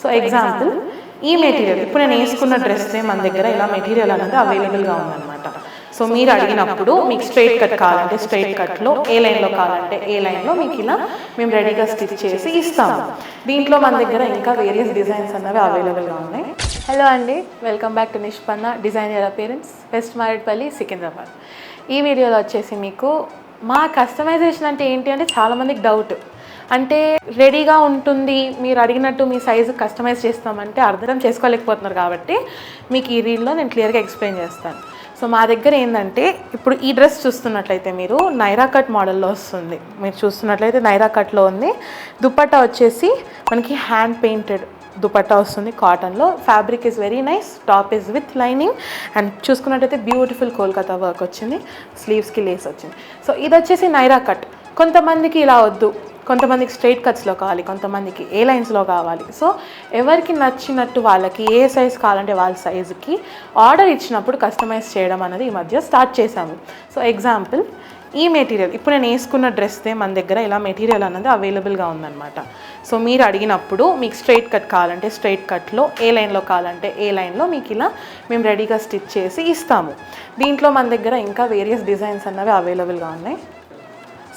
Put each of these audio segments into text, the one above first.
So example ఈ material ఇప్పుడు నేను వేసుకున్న డ్రెస్నే మన దగ్గర ఇలా మెటీరియల్ అనేది అవైలబుల్గా ఉందన్నమాట. సో మీరు అడిగినప్పుడు మీకు స్ట్రైట్ కట్ కావాలంటే స్ట్రైట్ కట్లో, ఏ లైన్లో కావాలంటే ఏ లైన్లో మీకు ఇలా మేము రెడీగా స్టిచ్ చేసి ఇస్తాము. దీంట్లో మన దగ్గర ఇంకా వేరియస్ డిజైన్స్ అన్నవి అవైలబుల్గా ఉన్నాయి. హలో అండి, welcome back to Nishpanna designer appearance, west Marredpally, Secunderabad. ఈ వీడియోలో వచ్చేసి మీకు మా కస్టమైజేషన్ అంటే ఏంటి అంటే చాలామందికి డౌట్. అంటే రెడీగా ఉంటుంది, మీరు అడిగినట్టు మీ సైజు కస్టమైజ్ చేస్తామంటే అర్థం చేసుకోలేకపోతున్నారు. కాబట్టి మీకు ఈ రీల్లో నేను క్లియర్గా ఎక్స్ప్లెయిన్ చేస్తాను. సో మా దగ్గర ఏంటంటే ఇప్పుడు ఈ డ్రెస్ చూస్తున్నట్లయితే మీరు నైరా కట్ మోడల్లో వస్తుంది. మీరు చూస్తున్నట్లయితే నైరా కట్లో ఉంది. దుపట్టా వచ్చేసి మనకి హ్యాండ్ పెయింటెడ్ దుపట్టా వస్తుంది కాటన్లో. Fabric is very nice, top is with lining and చూసుకున్నట్టయితే బ్యూటిఫుల్ కోల్కతా వర్క్ వచ్చింది, స్లీవ్స్కి లేస్ వచ్చింది. సో ఇది వచ్చేసి నైరా కట్. కొంతమందికి ఇలా వద్దు, కొంతమందికి స్ట్రైట్ కట్స్లో కావాలి, కొంతమందికి ఏ లైన్స్లో కావాలి. సో ఎవరికి నచ్చినట్టు వాళ్ళకి ఏ సైజ్ కావాలంటే వాళ్ళ సైజుకి ఆర్డర్ ఇచ్చినప్పుడు కస్టమైజ్ చేయడం అనేది ఈ మధ్య స్టార్ట్ చేశాము. సో ఎగ్జాంపుల్ ఈ మెటీరియల్ ఇప్పుడు నేను వేసుకున్న డ్రెస్నే మన దగ్గర ఇలా మెటీరియల్ అనేది అవైలబుల్గా ఉందన్నమాట. సో మీరు అడిగినప్పుడు మీకు స్ట్రైట్ కట్ కావాలంటే స్ట్రైట్ కట్లో, ఏ లైన్లో కావాలంటే ఏ లైన్లో మీకు ఇలా మేము రెడీగా స్టిచ్ చేసి ఇస్తాము. దీంట్లో మన దగ్గర ఇంకా వేరియస్ డిజైన్స్ అన్నవి అవైలబుల్గా ఉన్నాయి.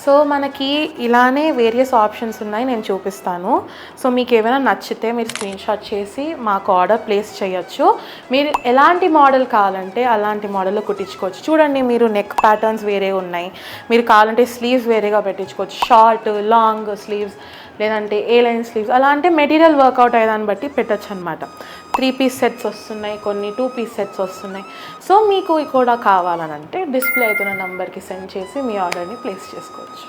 సో మనకి ఇలానే వేరియస్ ఆప్షన్స్ ఉన్నాయి, నేను చూపిస్తాను. సో మీకు ఏమైనా నచ్చితే మీరు స్క్రీన్ షాట్ చేసి మాకు ఆర్డర్ ప్లేస్ చేయొచ్చు. మీరు ఎలాంటి మోడల్ కావాలంటే అలాంటి మోడల్లో కుట్టించుకోవచ్చు. చూడండి, మీరు నెక్ ప్యాటర్న్స్ వేరే ఉన్నాయి, మీరు కావాలంటే స్లీవ్స్ వేరేగా పెట్టించుకోవచ్చు, షార్ట్ లాంగ్ స్లీవ్స్ లేదంటే ఏ లైన్ స్లీవ్స్, అలా అంటే మెటీరియల్ వర్కౌట్ అయ్యేదాన్ని బట్టి పెట్టచ్చు అనమాట. 3 పీస్ సెట్స్ వస్తున్నాయి, కొన్ని 2 పీస్ సెట్స్ వస్తున్నాయి. సో మీకు కూడా కావాలనంటే డిస్ప్లే అవుతున్న నెంబర్కి సెండ్ చేసి మీ ఆర్డర్ని ప్లేస్ చేసుకోవచ్చు.